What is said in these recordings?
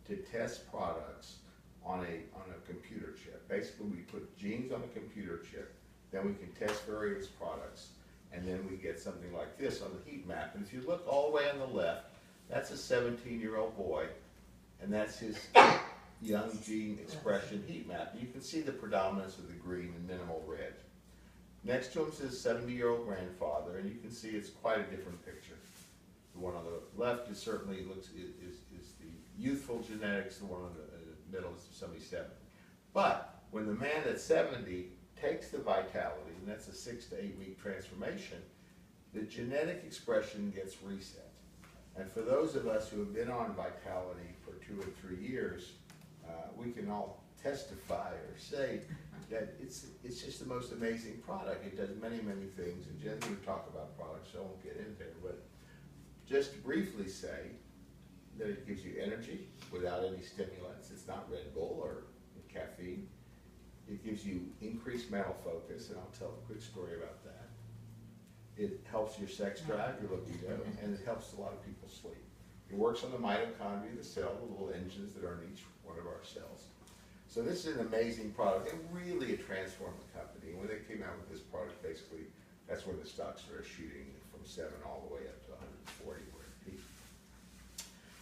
to test products on a computer chip. Basically, we put genes on a computer chip, then we can test various products, and then we get something like this on the heat map. And if you look all the way on the left, that's a 17-year-old boy, and that's his young gene expression heat map. And you can see the predominance of the green and minimal red. Next to him is his 70-year-old grandfather, and you can see it's quite a different picture. The one on the left is certainly is the youthful genetics, the one on the middle is somebody 70. But when the man at 70 takes the vitality, and that's a 6 to 8 week transformation, the genetic expression gets reset. And for those of us who have been on vitality for 2 or 3 years, we can all testify or say that it's just the most amazing product. It does many, many things, and Jen's going to talk about products, so I won't get into it, but just to briefly say that it gives you energy without any stimulants. It's not Red Bull or caffeine. It gives you increased mental focus, and I'll tell a quick story about that. It helps your sex drive, your libido, and it helps a lot of people sleep. It works on the mitochondria of the cell, the little engines that are in each one of our cells. So this is an amazing product, and really it transformed the company. And when they came out with this product, basically, that's where the stock started shooting from 7 all the way up to 140 where it peaked.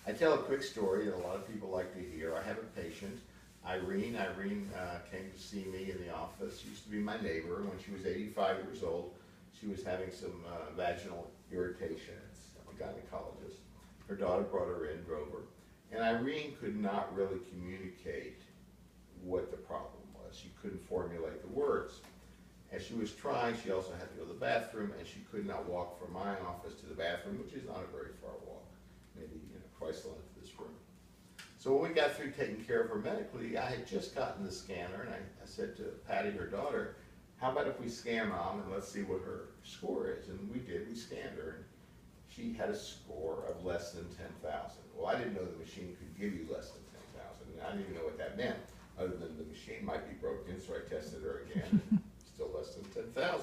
I tell a quick story that a lot of people like to hear. I have a patient, Irene. Irene came to see me in the office. She used to be my neighbor. When she was 85 years old, she was having some vaginal irritation. I'm a gynecologist. Her daughter brought her in, drove her. And Irene could not really communicate what the problem was. She couldn't formulate the words. As she was trying, she also had to go to the bathroom, and she could not walk from my office to the bathroom, which is not a very far walk, maybe twice the length of this room. So when we got through taking care of her medically, I had just gotten the scanner, and I said to Patty, her daughter, how about if we scan Mom and let's see what her score is? And we did. We scanned her, and she had a score of less than 10,000. Well, I didn't know the machine could give you less than 10,000, and I didn't even know what that meant, other than the machine might be broken, so I tested her again, still less than 10,000.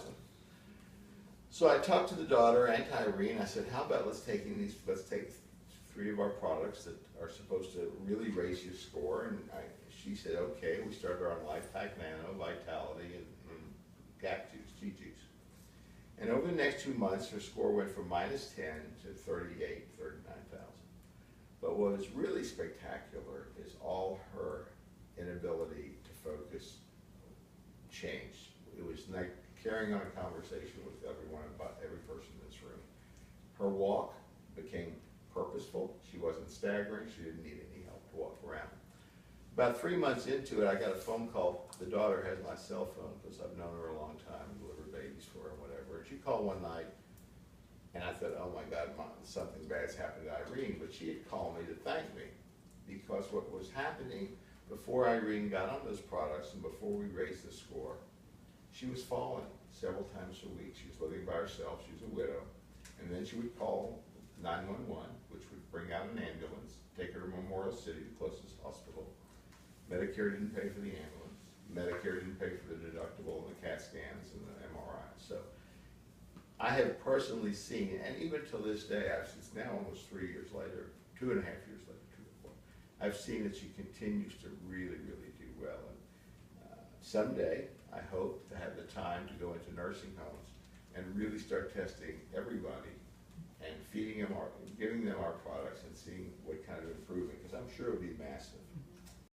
So I talked to the daughter and to Irene. I said, how about let's take 3 of our products that are supposed to really raise your score, and she said, okay. We started her on Life Pack Nano, Vitality, and GAC juice, G-Juice. And over the next 2 months, her score went from -10 to 38, 39,000. But what was really spectacular is all her inability to focus changed. It was like carrying on a conversation with everyone, about every person in this room. Her walk became purposeful. She wasn't staggering. She didn't need any help to walk around. About 3 months into it, I got a phone call. The daughter has my cell phone because I've known her a long time, delivered babies for her and whatever. And she called one night, and I thought, oh my God, Mom, something bad's happened to Irene. But she had called me to thank me, because what was happening before Irene got on those products and before we raised the score, she was falling several times a week. She was living by herself. She was a widow. And then she would call 911, which would bring out an ambulance, take her to Memorial City, the closest hospital. Medicare didn't pay for the ambulance. Medicare didn't pay for the deductible and the CAT scans and the MRI. So I have personally seen, and even to this day, it's now almost 3 years later, 2.5 years later, I've seen that she continues to really, really do well. And someday, I hope to have the time to go into nursing homes and really start testing everybody and feeding them giving them our products and seeing what kind of improvement, because I'm sure it would be massive.